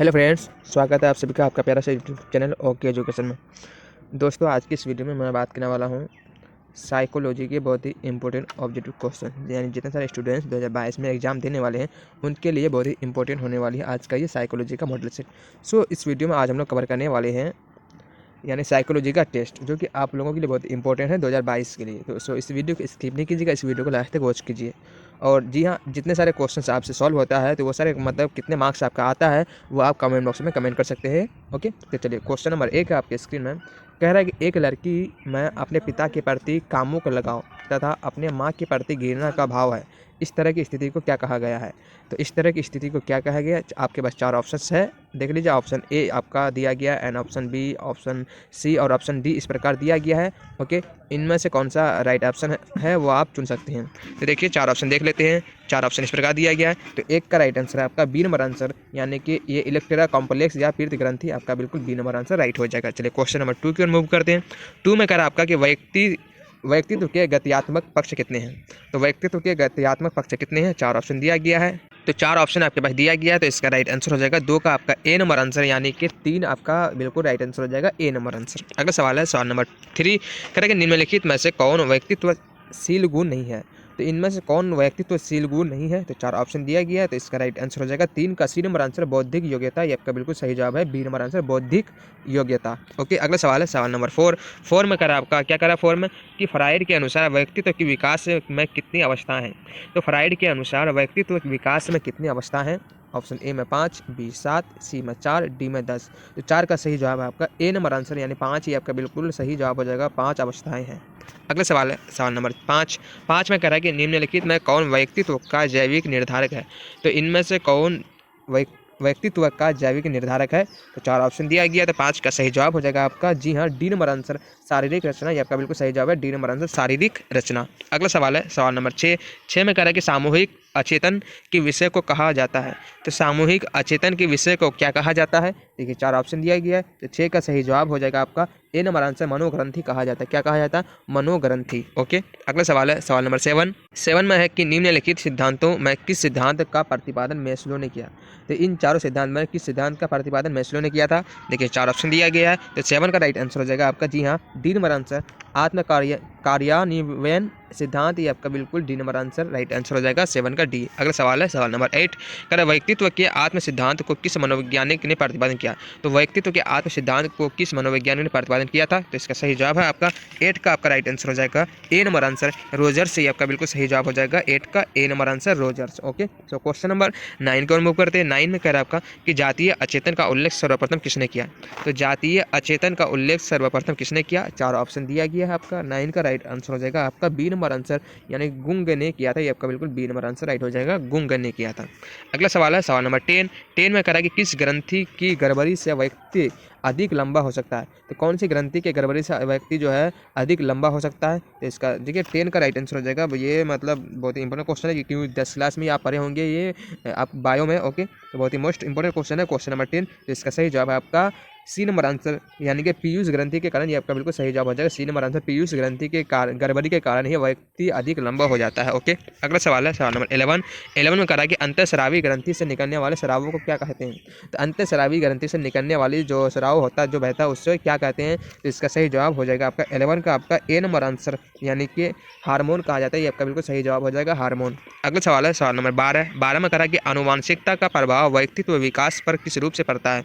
Hello friends, स्वागत है आप सभी का आपका प्यारा सा यूट्यूब चैनल ओके एजुकेशन में। दोस्तों, आज की इस वीडियो में मैं बात करने वाला हूँ साइकोलॉजी के बहुत ही इंपॉर्टेंट ऑब्जेक्टिव क्वेश्चन, यानी जितने सारे स्टूडेंट्स 2022 में एग्जाम देने वाले हैं उनके लिए बहुत ही इंपॉर्टेंट होने वाली है आज का ये साइकोलॉजी का मॉडल सेट। इस वीडियो में आज हम लोग कवर करने वाले हैं यानी साइकोलॉजी का टेस्ट, जो कि आप लोगों के लिए बहुत इंपॉर्टेंट है 2022 के लिए। तो इस वीडियो को स्किप नहीं कीजिएगा, इस वीडियो को लास्ट तक वॉच कीजिए। और जी हाँ, जितने सारे क्वेश्चंस आपसे सॉल्व होता है तो वो सारे मतलब कितने मार्क्स आपका आता है वो आप कमेंट बॉक्स में कमेंट कर सकते हैं। ओके, तो चलिए क्वेश्चन नंबर 1 है आपके स्क्रीन में। कह रहा है कि एक लड़की में अपने पिता के प्रति कामुक लगाव तथा अपने माँ के प्रति घृणा का भाव है, इस तरह की स्थिति को क्या कहा गया है? तो इस तरह की स्थिति को क्या कहा गया? आपके पास 4 ऑप्शंस है, देख लीजिए। ऑप्शन ए आपका दिया गया and option B, option C और ऑप्शन डी इस प्रकार दिया गया है। ओके, इनमें से कौन सा राइट ऑप्शन है वो आप चुन सकते हैं। तो देखिए 4 ऑप्शन देख लेते हैं। 4 ऑप्शन इस प्रकार दिया गया है। तो एक का राइट आंसर है आपका बी नंबर आंसर, यानी कि ये इलेक्ट्रा कॉम्प्लेक्स या पीत ग्रंथि आपका बिल्कुल बी नंबर आंसर राइट हो जाएगा। चलिए क्वेश्चन नंबर 2 की ओर मूव करते हैं। 2 में कह रहा है आपका कि व्यक्तित्व के गत्यात्मक पक्ष कितने हैं? तो व्यक्तित्व के गत्यात्मक पक्ष कितने हैं? 4 ऑप्शन दिया गया है। तो 4 ऑप्शन आपके पास दिया गया है, तो इसका राइट आंसर हो जाएगा 2 का आपका ए नंबर आंसर, यानी कि 3 आपका बिल्कुल राइट आंसर हो जाएगा ए नंबर आंसर। अगला सवाल है सवाल नंबर 3, करेंगे निम्नलिखित में से कौन व्यक्तित्वशील गुण नहीं है? तो इनमें से कौन व्यक्तित्वशील गुण नहीं है? तो 4 ऑप्शन दिया गया है, तो इसका राइट आंसर हो जाएगा 3 का सी नंबर आंसर बौद्धिक योग्यता। ये आपका बिल्कुल सही जवाब है, बी नंबर आंसर बौद्धिक योग्यता। ओके, अगला सवाल है सवाल नंबर 4 में करा आपका क्या करा 4 में कि फ्राइड के अनुसार व्यक्तित्व की विकास में कितनी अवस्था है? तो फ्राइड के अनुसार व्यक्तित्व विकास में कितनी अवस्था है? ऑप्शन ए में 5, बी 7, सी में 4, डी में 10। तो 4 का सही जवाब है आपका ए नंबर आंसर, यानी 5 ही आपका बिल्कुल सही जवाब हो जाएगा। 5 अवस्थाएं हैं। अगला सवाल है सवाल नंबर 5 में कह रहा है कि निम्नलिखित में कौन व्यक्तित्व का जैविक निर्धारक है? तो इनमें से कौन व्यक्तित्व का जैविक निर्धारक है? तो 4 ऑप्शन दिया गया, तो 5 का सही जवाब हो जाएगा आपका जी हाँ डी नंबर आंसर शारीरिक रचना। ये आपका बिल्कुल सही जवाब है, डी नंबर आंसर शारीरिक रचना। अगला सवाल है सवाल नंबर 6 में कह रहा है कि सामूहिक अचेतन के विषय को कहा जाता है। तो सामूहिक अचेतन के विषय को क्या कहा जाता है? देखिए 4 ऑप्शन दिया गया है, तो 6 का सही जवाब हो जाएगा आपका ए नंबर आंसर मनोग्रंथि कहा जाता है। क्या कहा जाता है? मनोग्रंथि। ओके, अगला सवाल है सवाल नंबर 7 में है कि निम्नलिखित सिद्धांतों में किस सिद्धांत का प्रतिपादन मैस्लो ने किया? तो इन चारों सिद्धांत में किस सिद्धांत का प्रतिपादन मैस्लो ने किया था? देखिए 4 ऑप्शन दिया गया है, तो 7 का राइट आंसर हो जाएगा आपका जी हाँ डी नंबर आंसर कार्यान्वयन सिद्धांत। ये आपका बिल्कुल D number answer right answer हो जाएगा 7 का डी। अगला सवाल है सवाल नंबर 8, कर व्यक्तित्व के आत्म सिद्धांत को किस मनोवैज्ञानिक ने प्रतिपादन किया? तो व्यक्तित्व के आत्म सिद्धांत को किस मनोवैज्ञानिक ने प्रतिपादन किया था? तो इसका सही जवाब है आपका 8 का आपका राइट आंसर हो जाएगा ए नंबर आंसर रोजर्स। से आपका बिल्कुल सही जवाब हो जाएगा 8 का A number answer Rogers. Okay, so question number 9 की ओर मूव करते हैं। 9 में कह रहा है आपका कि जातीय अचेतन का उल्लेख सर्वप्रथम किसने किया? तो जातीय अचेतन का उल्लेख सर्वप्रथम किसने किया? 4 ऑप्शन दिया गया है आपका। 9 का राइट आंसर हो जाएगा आपका बी नंबर आंसर, यानी गुंग ने किया था। ये आपका बिल्कुल बी नंबर आंसर राइट हो जाएगा, गुंग ने किया था। अगला सवाल है सवाल नंबर 10 में कह रहा है कि किस ग्रंथि की गड़बड़ी से व्यक्ति अधिक लंबा हो सकता है? तो कौन सी ग्रंथि के गड़बड़ी से व्यक्ति जो है अधिक लंबा हो सकता है? तो इसका देखिए 10 का राइट आंसर हो जाएगा। ये मतलब बहुत ही इंपॉर्टेंट क्वेश्चन है, क्योंकि 10 क्लास में आप पढ़े होंगे ये आप बायो में। ओके, तो बहुत ही मोस्ट इंपॉर्टेंट क्वेश्चन है क्वेश्चन नंबर 10। तो इसका सही जवाब है आपका सी नंबर आंसर, यानी कि पीयूष ग्रंथि के कारण। ये आपका बिल्कुल सही जवाब हो जाएगा सी नंबर आंसर, पीयूष ग्रंथि के कारण गड़बड़ी के कारण ही व्यक्ति अधिक लंबा हो जाता है। ओके, अगला सवाल है सवाल नंबर 11 में करा कि अंतःस्रावी ग्रंथि से निकलने वाले स्रावों को क्या कहते हैं? तो अंतःस्रावी ग्रंथि से निकलने वाली जो स्राव होता है, जो बहता है, उससे क्या कहते हैं? तो इसका सही जवाब हो जाएगा आपका 11 का आपका ए नंबर आंसर, यानी कि हार्मोन कहा जाता है। ये आपका बिल्कुल सही जवाब हो जाएगा हार्मोन। अगला सवाल है सवाल नंबर 12 में करा कि आनुवांशिकता का प्रभाव व्यक्तित्व विकास पर किस रूप से पड़ता है?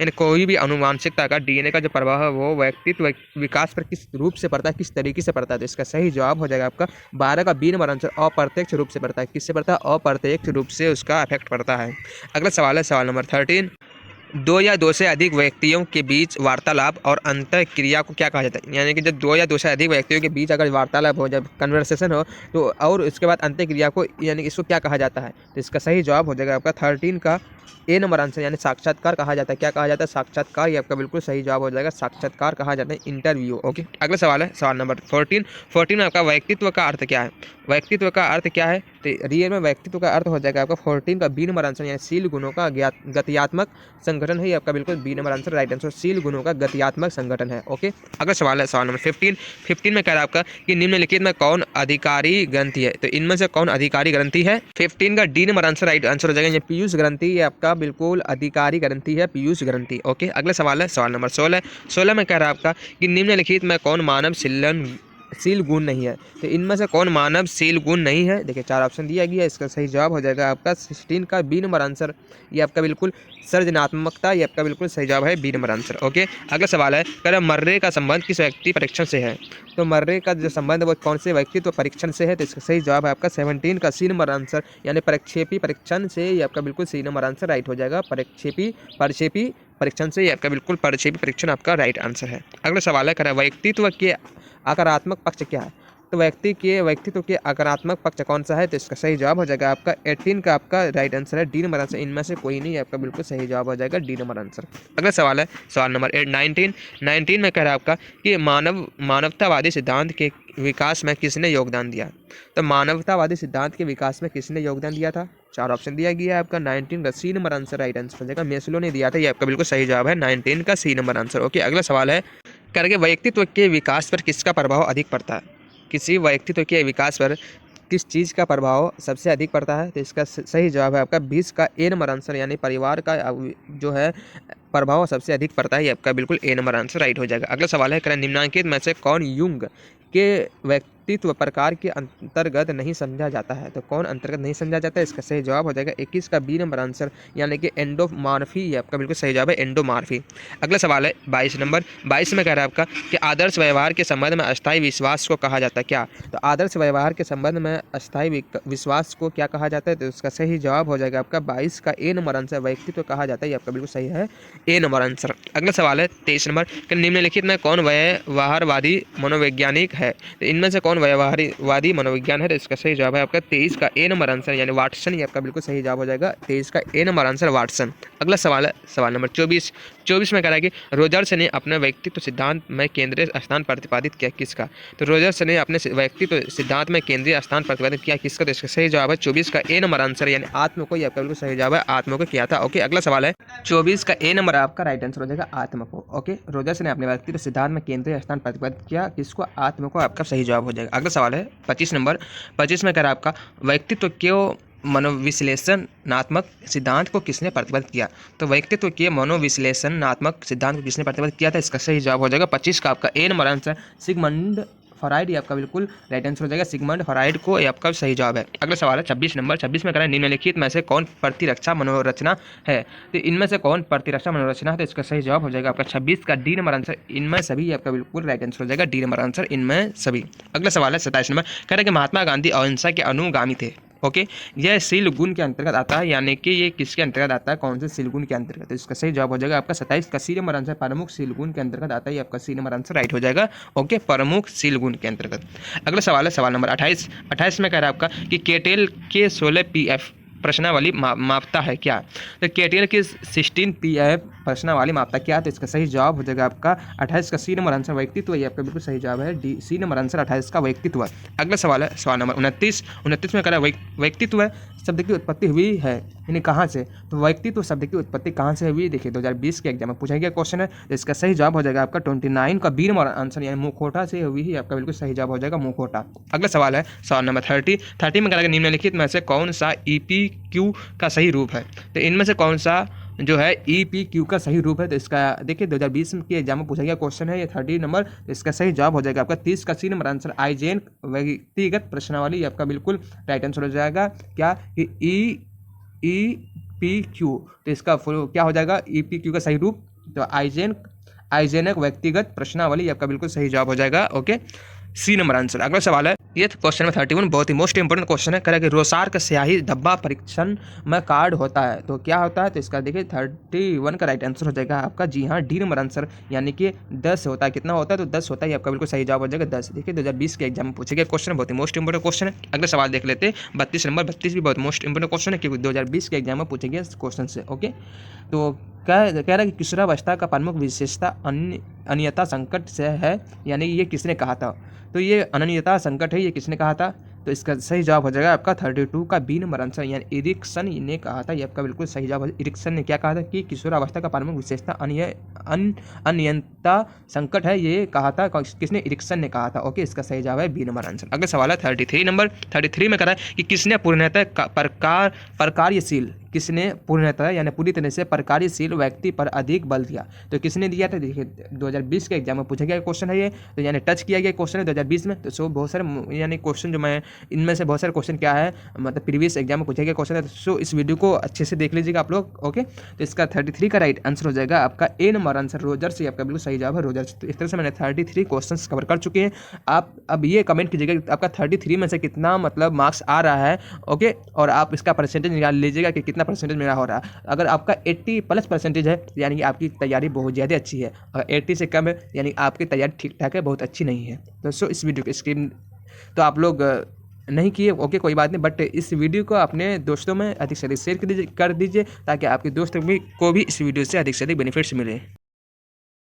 यानी कोई भी आनुवांशिकता का डीएनए का जो प्रभाव है वो व्यक्तित्व विकास पर किस रूप से पड़ता है, किस तरीके से पड़ता है? तो इसका सही जवाब हो जाएगा आपका 12 का बी नंबर आंसर अप्रत्यक्ष रूप से पड़ता है। किससे पड़ता है? अप्रत्यक्ष रूप से उसका इफेक्ट पड़ता है। अगला सवाल है सवाल नंबर 13, 2 या 2 से अधिक व्यक्तियों के बीच वार्तालाप और अंतर क्रिया को क्या कहा जाता है? यानी कि जब 2 या 2 से अधिक व्यक्तियों के बीच अगर वार्तालाप हो, जब कन्वर्सेशन हो, तो और उसके बाद अंतर क्रिया को, यानी इसको क्या कहा जाता है? तो इसका सही जवाब हो जाएगा आपका 13 का ए नंबर आंसर, यानी साक्षात्कार कहा जाता है। क्या कहा जाता है? साक्षात्कार। ये आपका बिल्कुल सही जवाब हो जाएगा, साक्षात्कार कहा जाता है, इंटरव्यू। ओके, अगला सवाल है सवाल नंबर 14 में आपका व्यक्तित्व का अर्थ क्या है? व्यक्तित्व का अर्थ क्या है? तो रियल में व्यक्तित्व का अर्थ हो जाएगा आपका 14 का बी नंबर आंसर, यानी शील गुणों का गतियात्मक संगठन है। ये आपका बिल्कुल B number answer right answer, शील गुणों का गतियात्मक संगठन है। ओके, अगला सवाल है सवाल नंबर 15 में कह रहा है आपका कि निम्नलिखित में कौन अधिकारी ग्रंथि है। तो इनमें से कौन अधिकारी ग्रंथि है। 15 का D number answer right answer हो जाएगा, ये पीयूष ग्रंथि, ये आपका बिल्कुल अधिकारी ग्रंथि है, पीयूष ग्रंथि। ओके, अगला सवाल है सवाल नंबर 16 में कह रहा है आपका कि निम्नलिखित में कौन मानव शील गुण नहीं है। तो इनमें से कौन मानव शील गुण नहीं है। देखिए 4 ऑप्शन दिया गया है, इसका सही जवाब हो जाएगा आपका 16 का बी नंबर आंसर, ये आपका बिल्कुल सृजनात्मकता, ये आपका बिल्कुल सही जवाब है बी नंबर आंसर। ओके, अगला सवाल है कह रहा मर्रे का संबंध किस व्यक्ति परीक्षण से है। तो मर्रे का जो संबंध वो कौन से व्यक्ति तो परीक्षण से है। तो इसका सही जवाब है आपका 17 का सी नंबर आंसर, यानी प्रक्षेपी परीक्षण से, ये आपका बिल्कुल सी नंबर आंसर राइट हो जाएगा। प्रक्षेपी परीक्षण से, ये आपका बिल्कुल प्रक्षेपी परीक्षण आपका राइट आंसर है। अगला सवाल है कह रहा व्यक्तित्व के आकारात्मक पक्ष क्या है। तो व्यक्तित्व के आकारात्मक पक्ष कौन सा है। तो इसका सही जवाब हो जाएगा आपका 18 का आपका राइट आंसर है डी नंबर आंसर, इनमें से कोई नहीं, आपका बिल्कुल सही जवाब हो जाएगा डी नंबर आंसर। अगला सवाल है सवाल नंबर 19 में कह रहा है आपका कि मानवतावादी सिद्धांत के विकास में किसने योगदान दिया। तो मानवतावादी सिद्धांत के विकास में किसने योगदान दिया था। 4 ऑप्शन दिया गया है आपका 19 का C number answer right answer हो जाएगा, मेस्लो ने दिया था, ये आपका बिल्कुल सही जवाब है 19 का सी नंबर आंसर। ओके, अगला सवाल है करके व्यक्तित्व के विकास पर किसका प्रभाव अधिक पड़ता है। किसी व्यक्तित्व के विकास पर किस चीज़ का प्रभाव सबसे अधिक पड़ता है। तो इसका सही जवाब है आपका 20 का ए नंबर आंसर, यानी परिवार का जो है प्रभाव सबसे अधिक पड़ता है, ये आपका बिल्कुल ए नंबर आंसर राइट हो जाएगा। अगला सवाल है करें निम्नलिखित में से कौन युंग के व्यक्तित्व प्रकार के अंतर्गत नहीं समझा जाता है। तो कौन अंतर्गत नहीं समझा जाता है, इसका सही जवाब हो जाएगा 21 का बी नंबर आंसर, यानी कि एंडोमार्फी, ये आपका बिल्कुल सही जवाब है एंडोमार्फी। अगला सवाल है 22 में कह रहा है आपका कि आदर्श व्यवहार के संबंध में अस्थायी विश्वास को कहा जाता है क्या। तो आदर्श व्यवहार के संबंध में अस्थायी विश्वास को क्या कहा जाता है। तो इसका सही जवाब हो जाएगा आपका 22 का ए नंबर आंसर, व्यक्तित्व कहा जाता है, ये आपका बिल्कुल सही है ए नंबर आंसर। अगला सवाल है 23 नंबर कि निम्नलिखित में कौन व्यवहारवादी मनोवैज्ञानिक है। तो इनमें से कौन व्यवहारवादी मनोविज्ञान है। तो इसका सही जवाब है आपका 23 का ए नंबर आंसर, यानी वाटसन, ये आपका बिल्कुल सही जवाब हो जाएगा 23 का ए नंबर आंसर वाटसन। अगला सवाल है सवाल नंबर 24 में कह रहा है कि रोजर्स ने अपने व्यक्तित्व सिद्धांत में केंद्रीय स्थान प्रतिपादित किया किसका। तो रोजर्स ने अपने व्यक्तित्व सिद्धांत में केंद्रीय स्थान प्रतिपादित किया किसका। तो इसका सही जवाब है 24 का ए नंबर आंसर, यानी आत्म को, ये आपका बिल्कुल सही जवाब है आत्म को किया था। ओके, अगला सवाल है 24 का ए नंबर आपका राइट आंसर हो जाएगा आत्म को। ओके, रोजर्स ने अपने व्यक्तित्व सिद्धांत में केंद्रीय स्थान प्रतिपादित किया किसको, आत्म को, आपका सही जवाब हो जाएगा। अगला सवाल है 25 नंबर 25 में कह रहा है आपका व्यक्तित्व क्यों मनोविश्लेषणात्मक सिद्धांत को किसने प्रतिपादित किया। तो व्यक्तित्व के मनोविश्लेषणात्मक सिद्धांत को किसने प्रतिपादित किया था। इसका सही जवाब हो जाएगा 25 का आपका ए नंबर आंसर सिगमंड फ्रॉइड, ये आपका बिल्कुल राइट आंसर हो जाएगा सिगमंड फ्रॉइड को, ये आपका सही जवाब है। अगला सवाल है 26 नंबर 26 में कह रहा है निम्नलिखित में से कौन प्रतिरक्षा मनोरचना है। तो इनमें से कौन प्रतिरक्षा मनोरचना है। तो इसका सही जवाब हो जाएगा आपका 26 का डी नंबर आंसर, इनमें सभी, ये आपका बिल्कुल राइट आंसर हो जाएगा डी नंबर आंसर, इनमें सभी। अगला सवाल है 27 नंबर कह रहा है कि महात्मा गांधी अहिंसा के अनुगामी थे। ओके, यह शील गुण के अंतर्गत आता है, यानी कि ये किसके अंतर्गत आता है, कौन से शील गुण के अंतर्गत। तो इसका सही जवाब हो जाएगा आपका 27 का सी नंबर आंसर, प्रमुख शील गुण के अंतर्गत आता है, ये आपका सी नंबर आंसर राइट हो जाएगा। ओके, प्रमुख शील गुण के अंतर्गत। अगला सवाल है सवाल नंबर 28 में कह रहा है आपका कि केटेल के 16 PF प्रश्नावली मापता है क्या। तो केटेल की 16 PF प्रश्नावली मापता क्या। तो इसका सही जवाब हो जाएगा आपका 28 का सी नंबर आंसर व्यक्तित्व, ये आपका बिल्कुल सही जवाब है डी सी नंबर आंसर 28 का व्यक्तित्व। अगला सवाल है सवाल नंबर 29 में कह रहा है व्यक्तित्व शब्द की उत्पत्ति हुई है यानी कहाँ से। तो व्यक्तित्व शब्द की उत्पत्ति कहाँ से हुई, देखिए 2020 के एग्जाम में पूछा गया क्वेश्चन है। तो इसका सही जवाब हो जाएगा आपका 29 का बी नंबर आंसर, यानी मुखोटा से हुई ही, आपका बिल्कुल सही जवाब हो जाएगा मुखोटा। अगला सवाल है सवाल नंबर 30 में कह रहा है निम्नलिखित में से कौन सा EPQ का सही रूप है। तो इनमें से कौन सा जो है EPQ का सही रूप है। तो इसका देखिए 2020 के एग्जाम में पूछा गया क्वेश्चन है ये 30 नंबर, इसका सही जवाब हो जाएगा आपका 30 का सी नंबर आंसर आइजेन व्यक्तिगत प्रश्नावली, ये आपका बिल्कुल राइट आंसर हो जाएगा क्या कि EPQ। तो इसका क्या हो जाएगा EPQ का सही रूप, तो आइजेनक व्यक्तिगत प्रश्नावली, आपका बिल्कुल सही जवाब हो जाएगा। Okay, C number answer. अगला सवाल है ये क्वेश्चन में 31 बहुत ही मोस्ट इंपोर्टेंट क्वेश्चन है। कह रहा है कि रोसार का स्याही धब्बा परीक्षण में कार्ड होता है तो क्या होता है। तो इसका देखिए 31 का राइट आंसर हो जाएगा आपका जी हाँ डी नंबर आंसर, यानी कि 10 होता है। कितना होता है तो 10 होता है, आपका बिल्कुल सही जवाब हो जाएगा 10। देखिए 2020 के एग्जाम में पूछे गए क्वेश्चन, बहुत ही मोस्ट इंपोर्टेंट क्वेश्चन है। अगला सवाल देख लेते हैं 32 नंबर 32 भी बहुत मोस्ट इंपोर्टेंट क्वेश्चन है क्योंकि 2020 के एग्जाम में पूछे गए क्वेश्चन से। ओके, तो कह रहा है कि किशोरावस्था का प्रमुख विशेषता अनियता संकट से है, यानी ये किसने कहा था। तो ये अनन्यता संकट है, ये किसने कहा था। तो इसका सही जवाब हो जाएगा आपका 32 का बी नंबर आंसर। यानी इरिक्सन ने कहा था, ये आपका बिल्कुल सही जवाब है। इरिक्सन ने क्या कहा था कि किशोरावस्था का प्रारंभिक विशेषता अनियंत्रितता संकट है, ये कहा था किसने? इरिक्सन ने कहा था। ओके, इसका सही जवाब है बी नंबर आंसर। अगला सवाल है 33 नंबर। 33 में कह रहा है कि किसने पूर्णतः प्रकार्यशील, किसने पूर्णतः यानी पूरी तरह से प्रकार्यशील व्यक्ति पर अधिक बल दिया? तो किसने दिया था? देखिए 2020 के एग्जाम में पूछा गया क्वेश्चन है ये, तो यानी टच किया गया क्वेश्चन है 2020 में। तो सो बहुत सारे यानी क्वेश्चन जो मैं इनमें से बहुत सारे क्वेश्चन क्या है मतलब प्रीवियस एग्जाम में पूछा गया क्वेश्चन है। सो इस वीडियो को अच्छे से देख लीजिएगा आप लोग। ओके, तो इसका 33 का राइट आंसर हो जाएगा आपका ए नंबर आंसर, रोजर्स। ये आपका बिल्कुल सही जवाब है, रोजर्स। तो इस तरह से मैंने 33 क्वेश्चन कवर कर चुके हैं। आप अब ये कमेंट कीजिएगा आपका 33 में से कितना मतलब मार्क्स आ रहा है। ओके, और आप इसका परसेंटेज निकाल लीजिएगा कि कितना परसेंटेज मेरा हो रहा है। अगर आपका 80+ % है यानी कि आपकी तैयारी बहुत ज़्यादा अच्छी है। अगर 80 से कम है यानी आपकी तैयारी ठीक ठाक है, बहुत अच्छी नहीं है। तो सो इस वीडियो की स्क्रीन तो आप लोग नहीं किए, ओके कोई बात नहीं, बट इस वीडियो को अपने दोस्तों में अधिक से अधिक शेयर कर दीजिए ताकि आपके दोस्तों को भी इस वीडियो से अधिक बेनिफिट्स मिले।